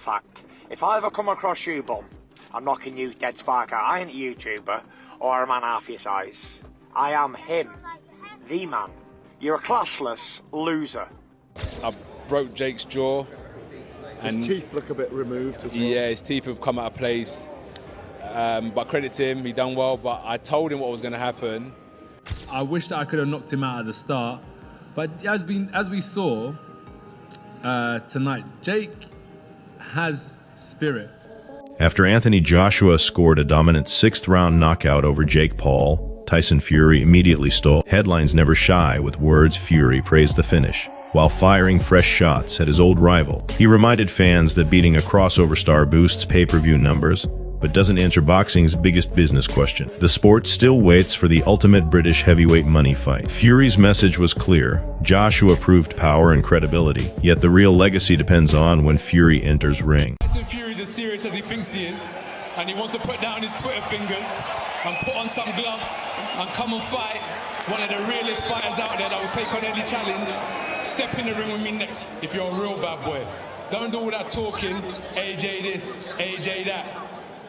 fact. If I ever come across you, bum, I'm knocking you dead spark out. I ain't a YouTuber or a man half your size. I am him, the man. You're a classless loser. I broke Jake's jaw. His teeth look a bit removed as well. Yeah, his teeth have come out of place. But credit to him, he done well. But I told him what was going to happen. I wish that I could have knocked him out at the start. But as we saw tonight, Jake has spirit. After Anthony Joshua scored a dominant 6th-round knockout over Jake Paul, Tyson Fury immediately stole. Headlines never shy with words. Fury praised the finish, while firing fresh shots at his old rival. He reminded fans that beating a crossover star boosts pay-per-view numbers, but doesn't answer boxing's biggest business question. The sport still waits for the ultimate British heavyweight money fight. Fury's message was clear. Joshua proved power and credibility, yet the real legacy depends on when Fury enters ring. Tyson Fury's as serious as he thinks he is, and he wants to put down his Twitter fingers and put on some gloves and come and fight one of the realest fighters out there that will take on any challenge. Step in the ring with me next if you're a real bad boy. Don't do all that talking, AJ this, AJ that.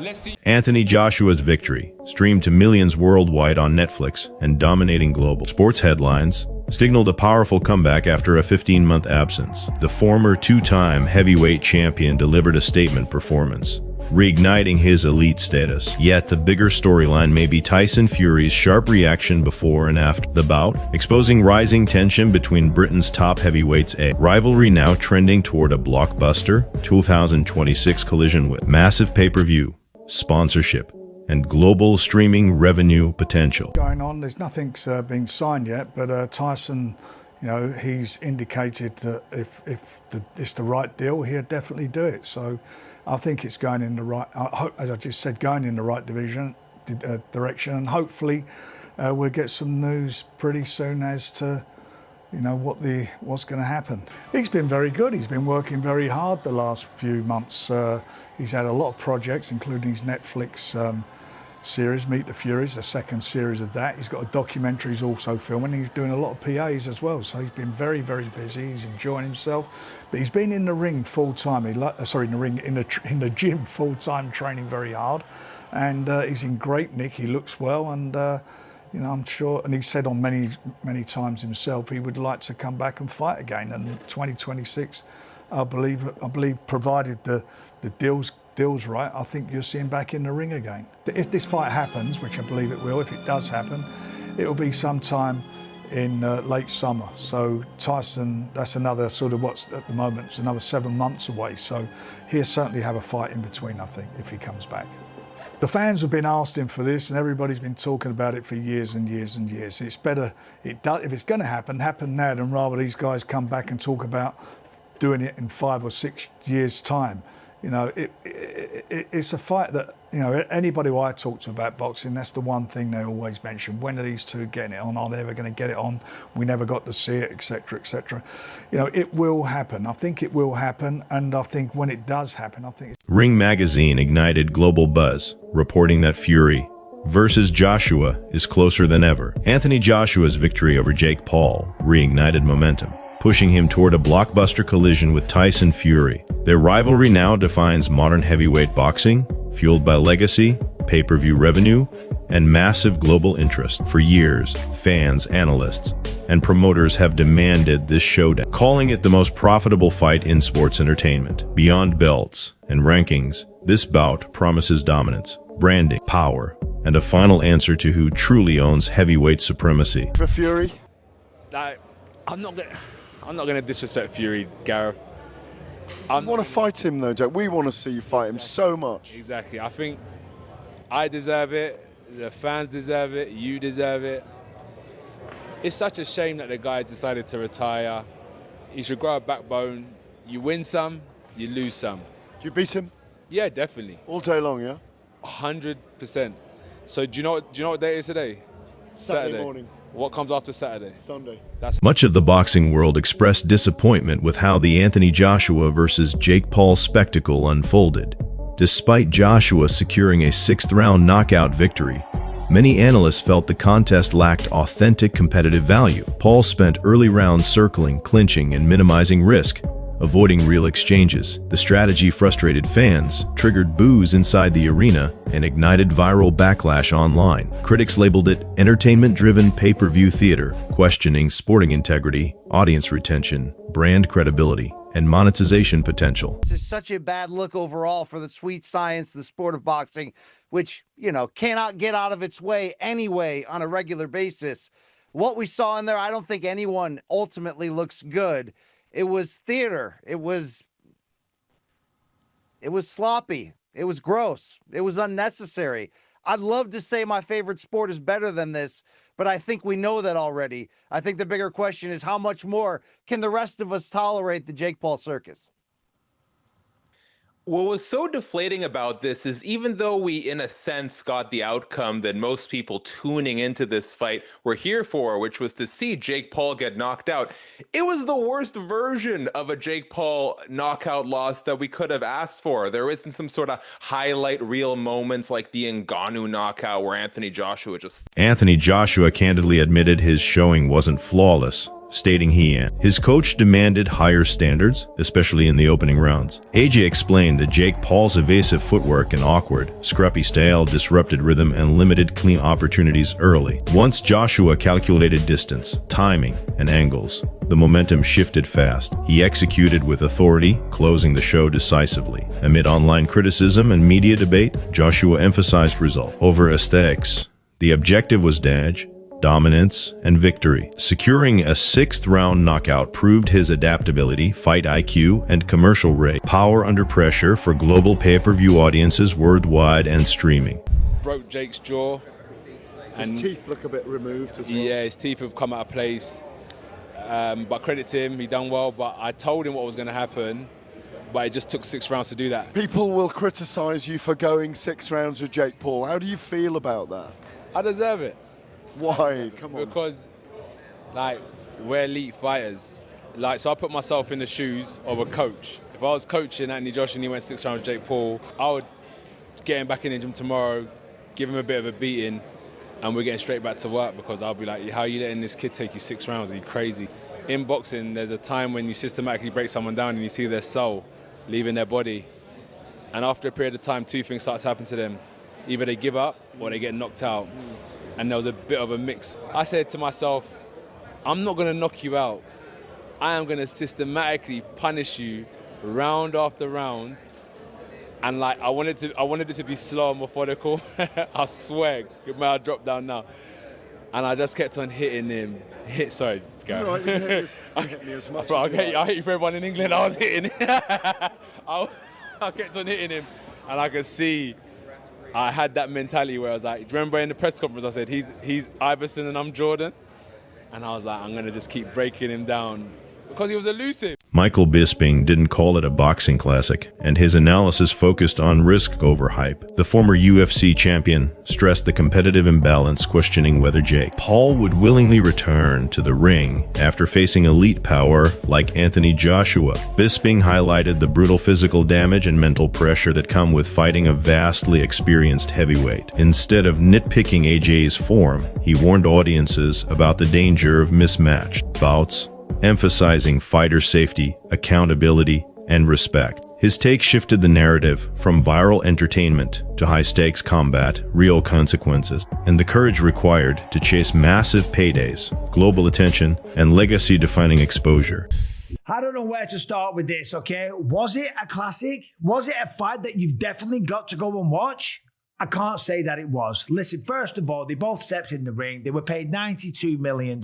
Let's see. Anthony Joshua's victory, streamed to millions worldwide on Netflix and dominating global sports headlines, signaled a powerful comeback after a 15-month absence. The former 2-time heavyweight champion delivered a statement performance, reigniting his elite status. Yet the bigger storyline may be Tyson Fury's sharp reaction before and after the bout, exposing rising tension between Britain's top heavyweights. A rivalry now trending toward a blockbuster 2026 collision with massive pay-per-view, sponsorship, and global streaming revenue potential. Going on, there's nothing's been signed yet, but Tyson, you know, he's indicated that if it's the right deal, he'll definitely do it. So I think it's going in the right, as I just said, going in the right direction, and hopefully we'll get some news pretty soon as to, you know, what's going to happen. He's been very good. He's been working very hard the last few months. He's had a lot of projects, including his Netflix series, Meet the Furies, the second series of that. He's got a documentary he's also filming. He's doing a lot of PAs as well, so he's been very, very busy. He's enjoying himself, but he's been in the ring full time. In the gym full time, training very hard, and he's in great nick. He looks well, and you know, I'm sure. And he said on many times himself he would like to come back and fight again. And 2026, I believe, provided the deal's right, I think you'll see him back in the ring again. If this fight happens, which I believe it will, if it does happen, it will be sometime in late summer. So Tyson, that's another sort of what's at the moment, it's another 7 months away. So he'll certainly have a fight in between, I think, if he comes back. The fans have been asking for this, and everybody's been talking about it for years and years and years. It's better, if it's going to happen now, than rather these guys come back and talk about doing it in 5 or 6 years' time. You know, it's a fight that, you know, anybody who I talk to about boxing, that's the one thing they always mention. When are these two getting it on? Are they ever going to get it on? We never got to see it, etc., etc. You know, it will happen. I think it will happen, and I think when it does happen, I think it's... Ring Magazine ignited global buzz, reporting that Fury versus Joshua is closer than ever. Anthony Joshua's victory over Jake Paul reignited momentum, pushing him toward a blockbuster collision with Tyson Fury. Their rivalry now defines modern heavyweight boxing, fueled by legacy, pay-per-view revenue, and massive global interest. For years, fans, analysts, and promoters have demanded this showdown, calling it the most profitable fight in sports entertainment. Beyond belts and rankings, this bout promises dominance, branding, power, and a final answer to who truly owns heavyweight supremacy. For Fury? I'm not going to disrespect Fury, Gareth. I want to fight him though, Jack. We want to see you fight him so much. Exactly. I think I deserve it, the fans deserve it, you deserve it. It's such a shame that the guy decided to retire. He should grow a backbone. You win some, you lose some. Do you beat him? Yeah, definitely. All day long, yeah? 100%. So do you know what day it is today? Saturday morning. What comes after Saturday? Sunday. Much of the boxing world expressed disappointment with how the Anthony Joshua versus Jake Paul spectacle unfolded. Despite Joshua securing a 6th-round knockout victory, many analysts felt the contest lacked authentic competitive value. Paul spent early rounds circling, clinching, and minimizing risk, avoiding real exchanges. The strategy frustrated fans, triggered boos inside the arena, and ignited viral backlash online. Critics labeled it entertainment-driven pay-per-view theater, questioning sporting integrity, audience retention, brand credibility, and monetization potential. This is such a bad look overall for the sweet science, the sport of boxing, which, you know, cannot get out of its way anyway on a regular basis. What we saw in there, I don't think anyone ultimately looks good. It was theater. It was sloppy. It was gross. It was unnecessary. I'd love to say my favorite sport is better than this, but I think we know that already. I think the bigger question is how much more can the rest of us tolerate the Jake Paul circus? What was so deflating about this is even though we, in a sense, got the outcome that most people tuning into this fight were here for, which was to see Jake Paul get knocked out, it was the worst version of a Jake Paul knockout loss that we could have asked for. There isn't some sort of highlight reel moments like the Ngannou knockout where Anthony Joshua candidly admitted his showing wasn't flawless, stating his coach demanded higher standards, especially in the opening rounds. AJ explained that Jake Paul's evasive footwork and awkward, scrappy style disrupted rhythm and limited clean opportunities early. Once Joshua calculated distance, timing, and angles, the momentum shifted fast. He executed with authority, closing the show decisively. Amid online criticism and media debate, Joshua emphasized result over aesthetics. The objective was dominance, and victory. Securing a sixth-round knockout proved his adaptability, fight IQ, and commercial power under pressure for global pay-per-view audiences worldwide and streaming. Broke Jake's jaw. His teeth look a bit removed as well. Yeah, his teeth have come out of place. But credit to him, he done well. But I told him what was going to happen, but it just took 6 rounds to do that. People will criticize you for going 6 rounds with Jake Paul. How do you feel about that? I deserve it. Why? Come on. Because, like, we're elite fighters. Like, so I put myself in the shoes of a coach. If I was coaching Anthony Joshua and he went 6 rounds with Jake Paul, I would get him back in the gym tomorrow, give him a bit of a beating, and we're getting straight back to work because I'll be like, how are you letting this kid take you 6 rounds? Are you crazy? In boxing, there's a time when you systematically break someone down and you see their soul leaving their body. And after a period of time, 2 things start to happen to them. Either they give up or they get knocked out. And there was a bit of a mix. I said to myself, I'm not going to knock you out. I am going to systematically punish you round after round. And like I wanted it to be slow and methodical. I swear, it might have dropped down now. And I just kept on hitting him. Sorry, go. Right, you hit me as much I as you like. hate you for everyone in England. I was hitting him. I kept on hitting him, and I could see. I had that mentality where I was like, do you remember in the press conference I said, he's Iverson and I'm Jordan? And I was like, I'm going to just keep breaking him down because he was elusive. Michael Bisping didn't call it a boxing classic, and his analysis focused on risk over hype. The former UFC champion stressed the competitive imbalance, questioning whether Jake Paul would willingly return to the ring after facing elite power like Anthony Joshua. Bisping highlighted the brutal physical damage and mental pressure that come with fighting a vastly experienced heavyweight. Instead of nitpicking AJ's form, he warned audiences about the danger of mismatched bouts, emphasizing fighter safety, accountability, and respect. His take shifted the narrative from viral entertainment to high-stakes combat, real consequences, and the courage required to chase massive paydays, global attention, and legacy-defining exposure. I don't know where to start with this, okay? Was it a classic? Was it a fight that you've definitely got to go and watch? I can't say that it was. Listen, first of all, they both stepped in the ring. They were paid $92 million.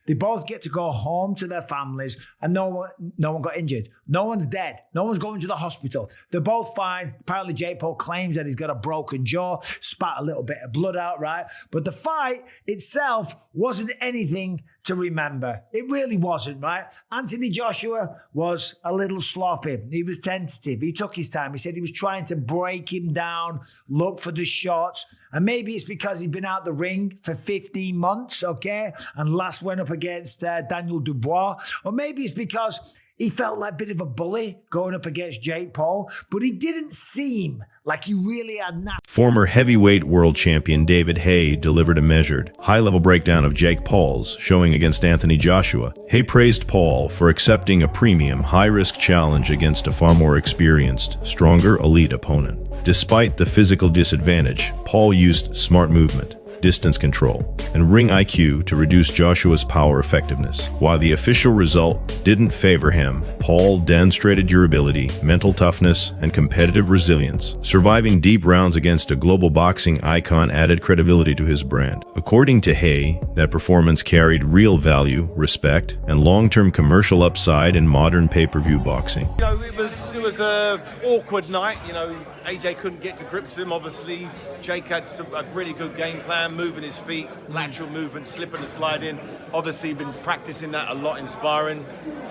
They both get to go home to their families, and no one got injured. No one's dead. No one's going to the hospital. They're both fine. Apparently, Jake Paul claims that he's got a broken jaw, spat a little bit of blood out, right? But the fight itself wasn't anything to remember. It really wasn't, right? Anthony Joshua was a little sloppy. He was tentative. He took his time. He said he was trying to break him down, look for the shots. And maybe it's because he'd been out the ring for 15 months, okay? And last went up against Daniel Dubois. Or maybe it's because he felt like a bit of a bully going up against Jake Paul, but he didn't seem like he really had nothing. Former heavyweight world champion David Haye delivered a measured, high-level breakdown of Jake Paul's showing against Anthony Joshua. Haye praised Paul for accepting a premium, high-risk challenge against a far more experienced, stronger elite opponent. Despite the physical disadvantage, Paul used smart movement, distance control, and ring IQ to reduce Joshua's power effectiveness. While the official result didn't favor him, Paul demonstrated durability, mental toughness, and competitive resilience. Surviving deep rounds against a global boxing icon added credibility to his brand. According to Haye, that performance carried real value, respect, and long-term commercial upside in modern pay-per-view boxing. You know, it was a awkward night. You know, AJ couldn't get to grips with him, obviously. Jake had a really good game plan, moving his feet, lateral movement, slipping and sliding. Obviously, been practicing that a lot in sparring.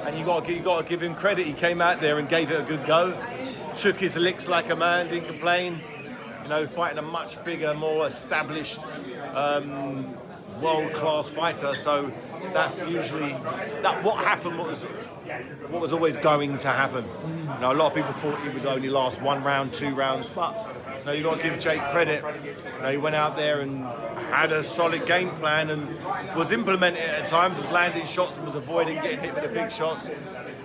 And you got to give him credit. He came out there and gave it a good go. Took his licks like a man, didn't complain. You know, fighting a much bigger, more established, world-class fighter. So that's usually what happened. What was always going to happen. You know, a lot of people thought he would only last 1 round, 2 rounds, but you know, you got to give Jake credit. You know, he went out there and had a solid game plan and was implementing it at times, was landing shots and was avoiding getting hit with the big shots.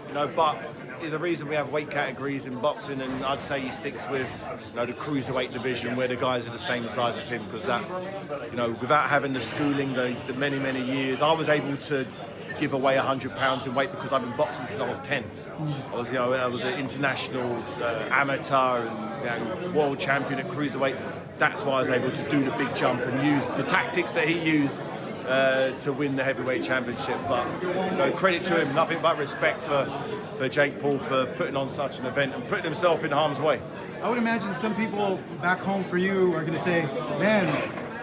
You know, but there's a reason we have weight categories in boxing, and I'd say he sticks with, you know, the cruiserweight division where the guys are the same size as him, because that, you know, without having the schooling, the many years, I was able to give away 100 pounds in weight because I've been boxing since I was 10. I was an international amateur and world champion at cruiserweight. That's why I was able to do the big jump and use the tactics that he used to win the heavyweight championship. But you know, credit to him, nothing but respect for Jake Paul for putting on such an event and putting himself in harm's way. I would imagine some people back home for you are going to say, man,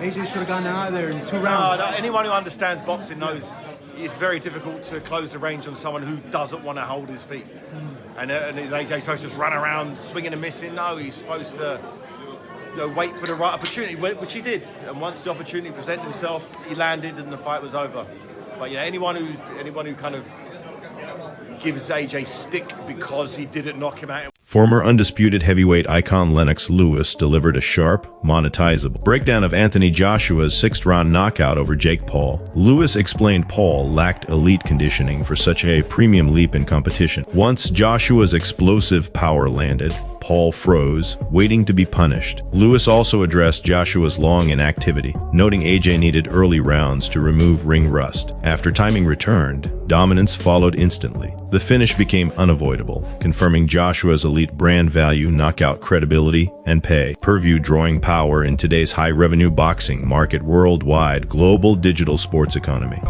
AJ should have gotten out of there in 2 rounds. No, anyone who understands boxing knows it's very difficult to close the range on someone who doesn't want to hold his feet. And is AJ supposed to just run around swinging and missing? No, he's supposed to wait for the right opportunity, which he did. And once the opportunity presented himself, he landed and the fight was over. But yeah, anyone who kind of gives AJ stick because he didn't knock him out. Former undisputed heavyweight icon Lennox Lewis delivered a sharp, monetizable breakdown of Anthony Joshua's 6th-round knockout over Jake Paul. Lewis explained Paul lacked elite conditioning for such a premium leap in competition. Once Joshua's explosive power landed, Paul froze, waiting to be punished. Lewis also addressed Joshua's long inactivity, noting AJ needed early rounds to remove ring rust. After timing returned, dominance followed instantly. The finish became unavoidable, confirming Joshua's elite brand value, knockout credibility, and pay-per-view drawing power in today's high-revenue boxing market worldwide global digital sports economy.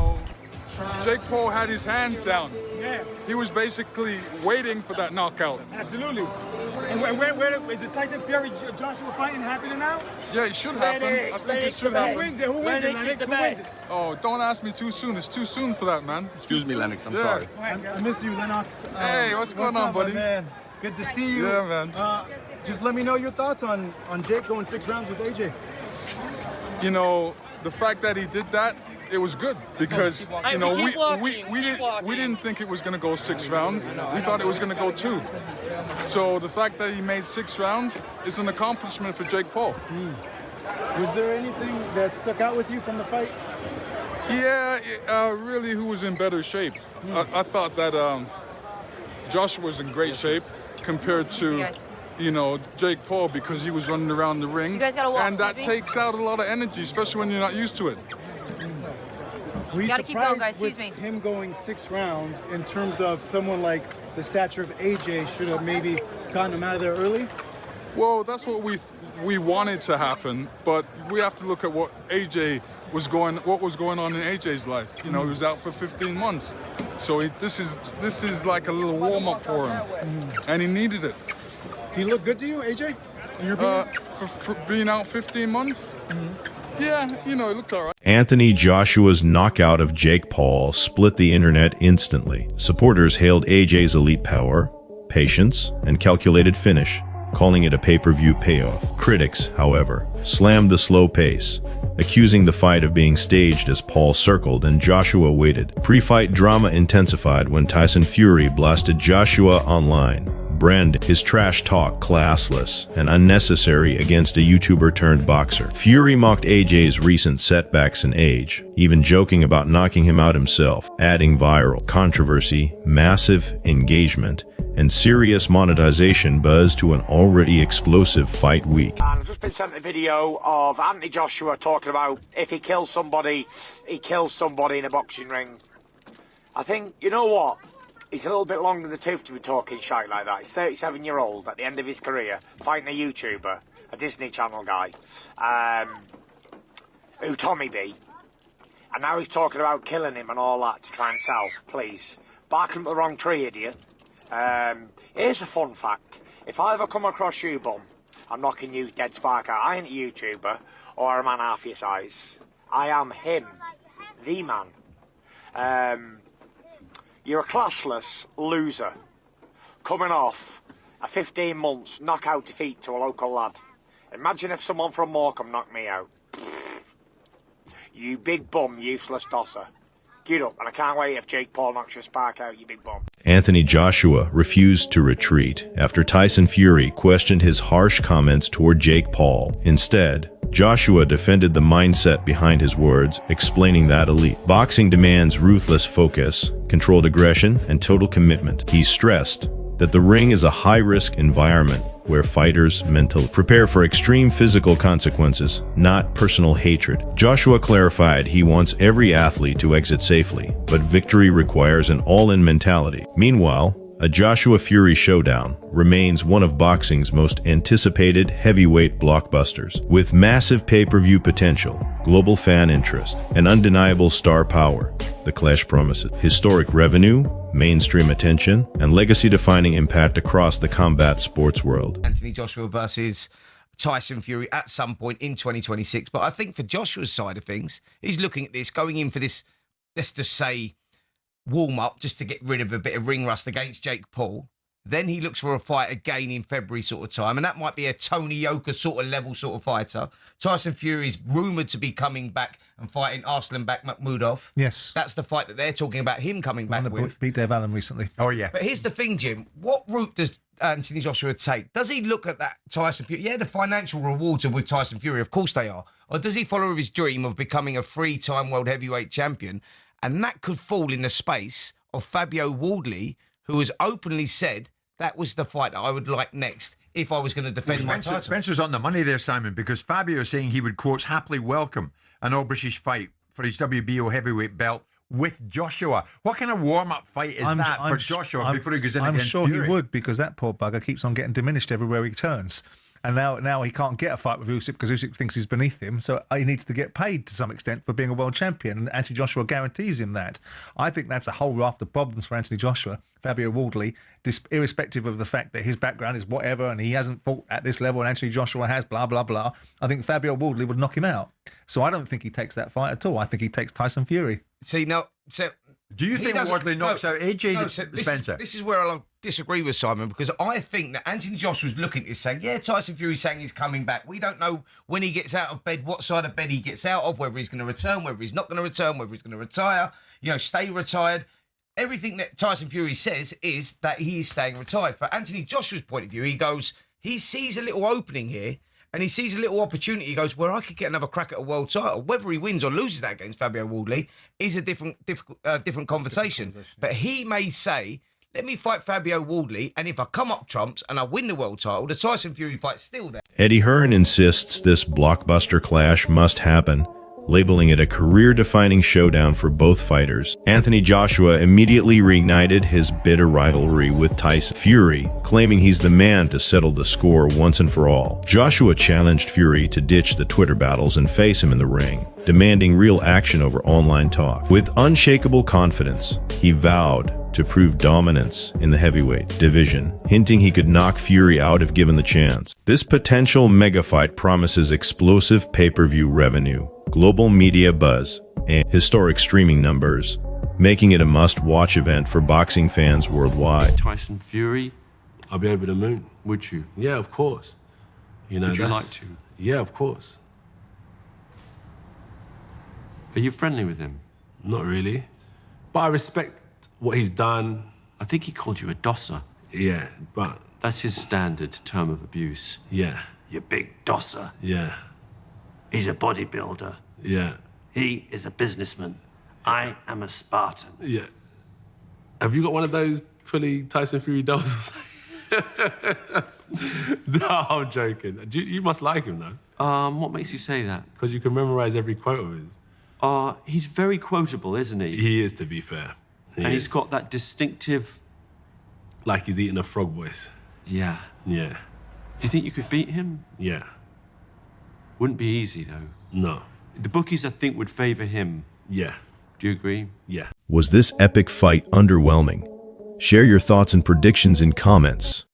Jake Paul had his hands down. Yeah. He was basically waiting for that knockout. Absolutely. And where is the Tyson Fury Joshua fighting happening now? Yeah, it should happen. I think it should happen. Who wins it? Who wins it? Lennox, who wins it? Oh, don't ask me too soon. It's too soon for that, man. Excuse me, Lennox. I'm sorry. I miss you, Lennox. Hey, what's going on, up, buddy? Man? Good to see you. Yeah, man. Just let me know your thoughts on Jake going 6 rounds with AJ. You know, the fact that he did that, it was good because you know we didn't think it was going to go 6 rounds. We thought it was going to go 2. So the fact that he made 6 rounds is an accomplishment for Jake Paul. Was there anything that stuck out with you from the fight? Yeah, really, who was in better shape? I thought that Joshua was in great shape compared to, you know, Jake Paul, because he was running around the ring. You guys gotta walk, and that takes out a lot of energy, especially when you're not used to it. Were you gotta keep going, guys. With him going 6 rounds in terms of someone like the stature of AJ should have maybe gotten him out of there early? Well, that's what we wanted to happen, but we have to look at what was going on in AJ's life. You know, he was out for 15 months, so this is like a little warm up for him, and he needed it. Do you look good to you, AJ? In your for being out 15 months? Yeah, you know, it looked all right. Anthony Joshua's knockout of Jake Paul split the internet instantly. Supporters hailed AJ's elite power, patience, and calculated finish, calling it a pay-per-view payoff. Critics, however, slammed the slow pace, accusing the fight of being staged as Paul circled and Joshua waited. Pre-fight drama intensified when Tyson Fury blasted Joshua online, branding his trash talk classless and unnecessary against a YouTuber turned boxer. Fury mocked AJ's recent setbacks in age, even joking about knocking him out himself, adding viral controversy, massive engagement, and serious monetization buzz to an already explosive fight week. And I've just been sent a video of Anthony Joshua talking about if he kills somebody, he kills somebody in a boxing ring. I think, you know what? He's a little bit long in the tooth to be talking shite like that. He's 37-year-old at the end of his career, fighting a YouTuber, a Disney Channel guy, who Tommy B. And now he's talking about killing him and all that to try and sell. Please, barking up the wrong tree, idiot. Here's a fun fact. If I ever come across you, bum, I'm knocking you dead spark out. I ain't a YouTuber or a man half your size. I am him, the man. You're a classless loser, coming off a 15 months knockout defeat to a local lad. Imagine if someone from Morecambe knocked me out. You big bum, useless tosser. Get up, and I can't wait if Jake Paul knocks your spark out, you big bum. Anthony Joshua refused to retreat after Tyson Fury questioned his harsh comments toward Jake Paul. Instead, Joshua defended the mindset behind his words, explaining that elite boxing demands ruthless focus, controlled aggression, and total commitment. He stressed that the ring is a high-risk environment where fighters mentally prepare for extreme physical consequences, not personal hatred. Joshua clarified he wants every athlete to exit safely, but victory requires an all-in mentality. Meanwhile, a Joshua Fury showdown remains one of boxing's most anticipated heavyweight blockbusters. With massive pay-per-view potential, global fan interest, and undeniable star power, the clash promises historic revenue, mainstream attention, and legacy-defining impact across the combat sports world. Anthony Joshua versus Tyson Fury at some point in 2026. But I think for Joshua's side of things, he's looking at this, going in for this, let's just say, warm-up just to get rid of a bit of ring rust against Jake Paul. Then he looks for a fight again in February sort of time, and that might be a Tony Yoka sort of level sort of fighter. Tyson Fury is rumoured to be coming back and fighting Arslanbek Makhmudov. Yes. That's the fight that they're talking about him coming back with. Beat Dave Allen recently. Oh, yeah. But here's the thing, Jim. What route does Anthony Joshua take? Does he look at that Tyson Fury? Yeah, the financial rewards are with Tyson Fury. Of course they are. Or does he follow his dream of becoming a 3-time world heavyweight champion? And that could fall in the space of Fabio Wardley, who has openly said that was the fight that I would like next if I was going to defend my title. Spencer's on the money there, Simon, because Fabio is saying he would, quote, happily welcome an all-British fight for his WBO heavyweight belt with Joshua. What kind of warm-up fight is that for Joshua before he goes in against Fury? I'm sure he would, because that poor bugger keeps on getting diminished everywhere he turns. And now he can't get a fight with Usyk because Usyk thinks he's beneath him. So he needs to get paid to some extent for being a world champion. And Anthony Joshua guarantees him that. I think that's a whole raft of problems for Anthony Joshua. Fabio Wardley, irrespective of the fact that his background is whatever and he hasn't fought at this level and Anthony Joshua has, blah, blah, blah, I think Fabio Wardley would knock him out. So I don't think he takes that fight at all. I think he takes Tyson Fury. See, now, so do you think Wardley knocks out AJ Spencer? This is where I'll disagree with Simon, because I think that Anthony Joshua's looking at saying, yeah, Tyson Fury's saying he's coming back. We don't know when he gets out of bed, what side of bed he gets out of, whether he's going to return, whether he's not going to return, whether he's going to retire, stay retired. Everything that Tyson Fury says is that he is staying retired. For Anthony Joshua's point of view, he sees a little opening here and he sees a little opportunity. He goes, where I could get another crack at a world title. Whether he wins or loses that against Fabio Wardley is a different conversation. But he may say, let me fight Fabio Wardley, and if I come up trumps and I win the world title, the Tyson Fury fight's still there. Eddie Hearn insists this blockbuster clash must happen, labeling it a career-defining showdown for both fighters. Anthony Joshua immediately reignited his bitter rivalry with Tyson Fury, claiming he's the man to settle the score once and for all. Joshua challenged Fury to ditch the Twitter battles and face him in the ring, demanding real action over online talk. With unshakable confidence, he vowed to prove dominance in the heavyweight division, hinting he could knock Fury out if given the chance. This potential mega fight promises explosive pay-per-view revenue, global media buzz, and historic streaming numbers, making it a must-watch event for boxing fans worldwide. Tyson Fury, I'll be over the moon. Would you? Yeah, of course. You know, Would you like to? Yeah, of course. Are you friendly with him? Not really. But I respect what he's done. I think he called you a dosser. Yeah, but... That's his standard term of abuse. Yeah. You big dosser. Yeah. He's a bodybuilder. Yeah. He is a businessman. I am a Spartan. Yeah. Have you got one of those fully Tyson Fury dolls? No, I'm joking. You must like him, though. What makes you say that? Because you can memorize every quote of his. He's very quotable, isn't he? He is, to be fair. He's got that distinctive... Like he's eating a frog voice. Yeah. Yeah. Do you think you could beat him? Yeah. Wouldn't be easy, though. No. The bookies, I think, would favor him. Yeah. Do you agree? Yeah. Was this epic fight underwhelming? Share your thoughts and predictions in comments.